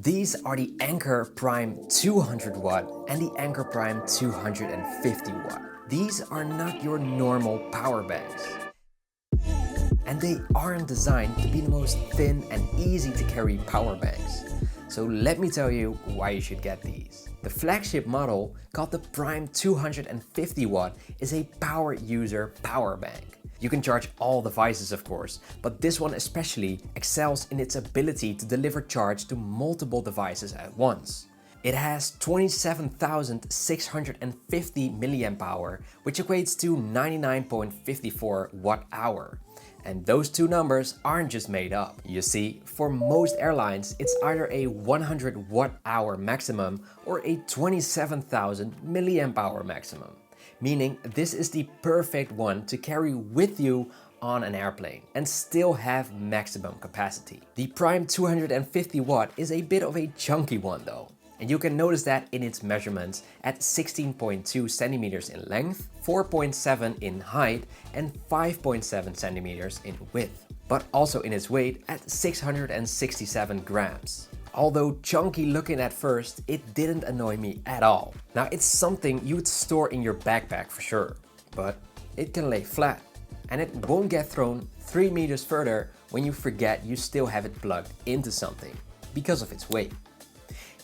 These are the Anker Prime 200 watt and the Anker Prime 250 watt. These are not your normal power banks. And they aren't designed to be the most thin and easy to carry power banks. So let me tell you why you should get these. The flagship model, called the Prime 250 watt, is a power user power bank. You can charge all devices of course, but this one especially excels in its ability to deliver charge to multiple devices at once. It has 27,650 mAh, which equates to 99.54 watt-hour. And those two numbers aren't just made up. You see, for most airlines, it's either a 100 watt-hour maximum or a 27,000 mAh maximum. Meaning this is the perfect one to carry with you on an airplane and still have maximum capacity. The Prime 250 watt is a bit of a chunky one though. And you can notice that in its measurements at 16.2 centimeters in length, 4.7 in height and 5.7 centimeters in width. But also in its weight at 667 grams. Although chunky looking at first, it didn't annoy me at all. Now it's something you'd store in your backpack for sure, but it can lay flat and it won't get thrown 3 meters further when you forget you still have it plugged into something because of its weight.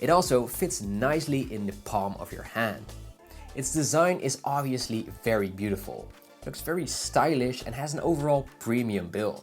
It also fits nicely in the palm of your hand. Its design is obviously very beautiful, looks very stylish and has an overall premium build.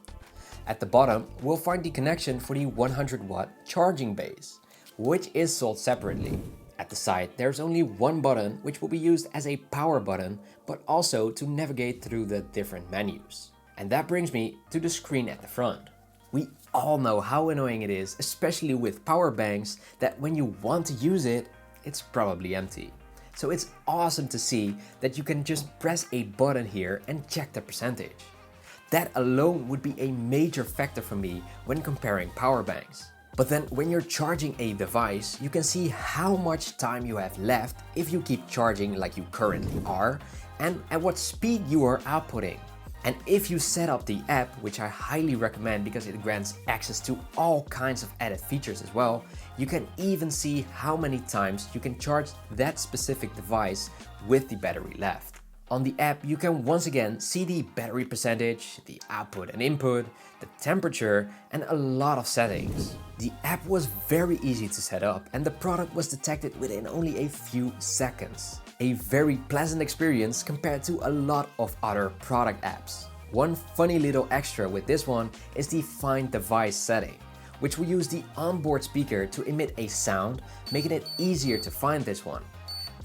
At the bottom, we'll find the connection for the 100 watt charging base, which is sold separately. At the side, there's only one button which will be used as a power button, but also to navigate through the different menus. And that brings me to the screen at the front. We all know how annoying it is, especially with power banks, that when you want to use it, it's probably empty. So it's awesome to see that you can just press a button here and check the percentage. That alone would be a major factor for me when comparing power banks. But then when you're charging a device, you can see how much time you have left if you keep charging like you currently are and at what speed you are outputting. And if you set up the app, which I highly recommend because it grants access to all kinds of added features as well, you can even see how many times you can charge that specific device with the battery left. On the app, you can once again see the battery percentage, the output and input, the temperature, and a lot of settings. The app was very easy to set up and the product was detected within only a few seconds. A very pleasant experience compared to a lot of other product apps. One funny little extra with this one is the Find Device setting, which will use the onboard speaker to emit a sound, making it easier to find this one.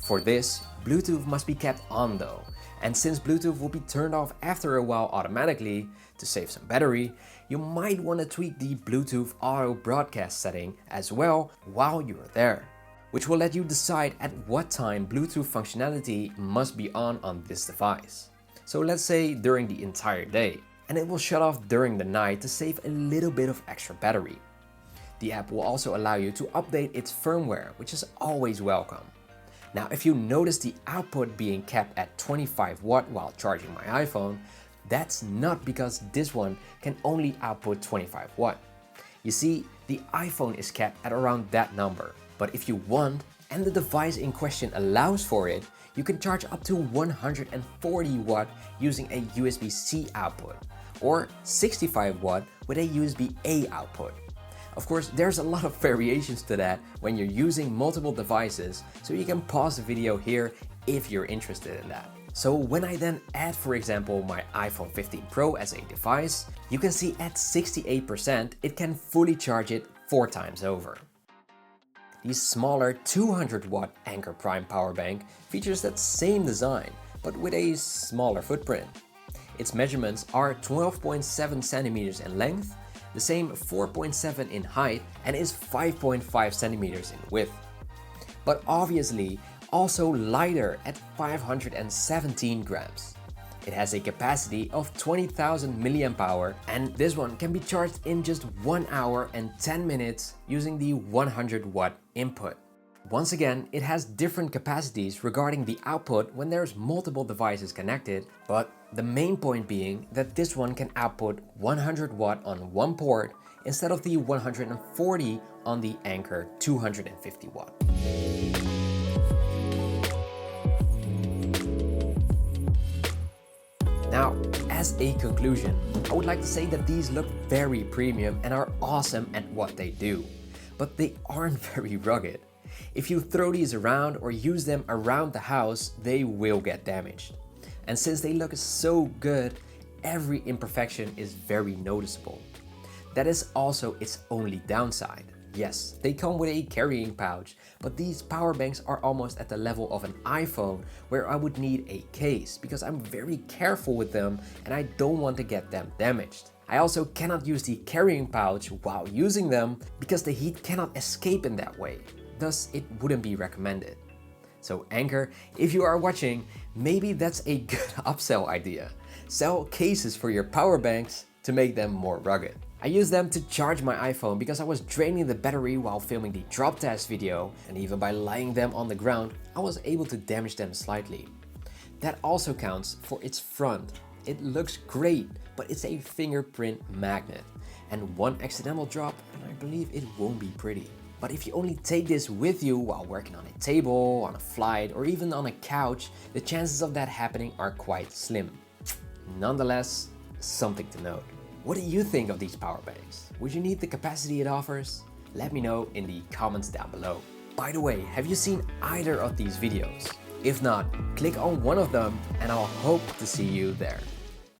For this, Bluetooth must be kept on though. And since Bluetooth will be turned off after a while automatically, to save some battery, you might want to tweak the Bluetooth auto broadcast setting as well while you're there, which will let you decide at what time Bluetooth functionality must be on this device. So let's say during the entire day, and it will shut off during the night to save a little bit of extra battery. The app will also allow you to update its firmware, which is always welcome. Now, if you notice the output being kept at 25 watt while charging my iPhone, that's not because this one can only output 25 watt. You see, the iPhone is kept at around that number. But if you want, and the device in question allows for it, you can charge up to 140 watt using a USB-C output, or 65 watt with a USB-A output. Of course, there's a lot of variations to that when you're using multiple devices, so you can pause the video here if you're interested in that. So when I then add, for example, my iPhone 15 Pro as a device, you can see at 68% it can fully charge it 4 times over. The smaller 200 watt Anker Prime power bank features that same design, but with a smaller footprint. Its measurements are 12.7 centimeters in length, the same 4.7 in height, and is 5.5 centimeters in width. But obviously also lighter at 517 grams. It has a capacity of 20,000 mAh and this one can be charged in just 1 hour and 10 minutes using the 100 watt input. Once again, it has different capacities regarding the output when there's multiple devices connected, but the main point being that this one can output 100 watt on one port instead of the 140 on the Anker 250 watt. Now, as a conclusion, I would like to say that these look very premium and are awesome at what they do, but they aren't very rugged. If you throw these around or use them around the house, they will get damaged. And since they look so good, every imperfection is very noticeable. That is also its only downside. Yes, they come with a carrying pouch, but these power banks are almost at the level of an iPhone, where I would need a case because I'm very careful with them and I don't want to get them damaged. I also cannot use the carrying pouch while using them because the heat cannot escape in that way. Thus, it wouldn't be recommended. So Anker, if you are watching, maybe that's a good upsell idea. Sell cases for your power banks to make them more rugged. I use them to charge my iPhone because I was draining the battery while filming the drop test video, and even by laying them on the ground, I was able to damage them slightly. That also counts for its front. It looks great, but it's a fingerprint magnet, and one accidental drop and I believe it won't be pretty. But if you only take this with you while working on a table, on a flight, or even on a couch, the chances of that happening are quite slim. Nonetheless, something to note. What do you think of these power banks? Would you need the capacity it offers? Let me know in the comments down below. By the way, have you seen either of these videos? If not, click on one of them and I'll hope to see you there.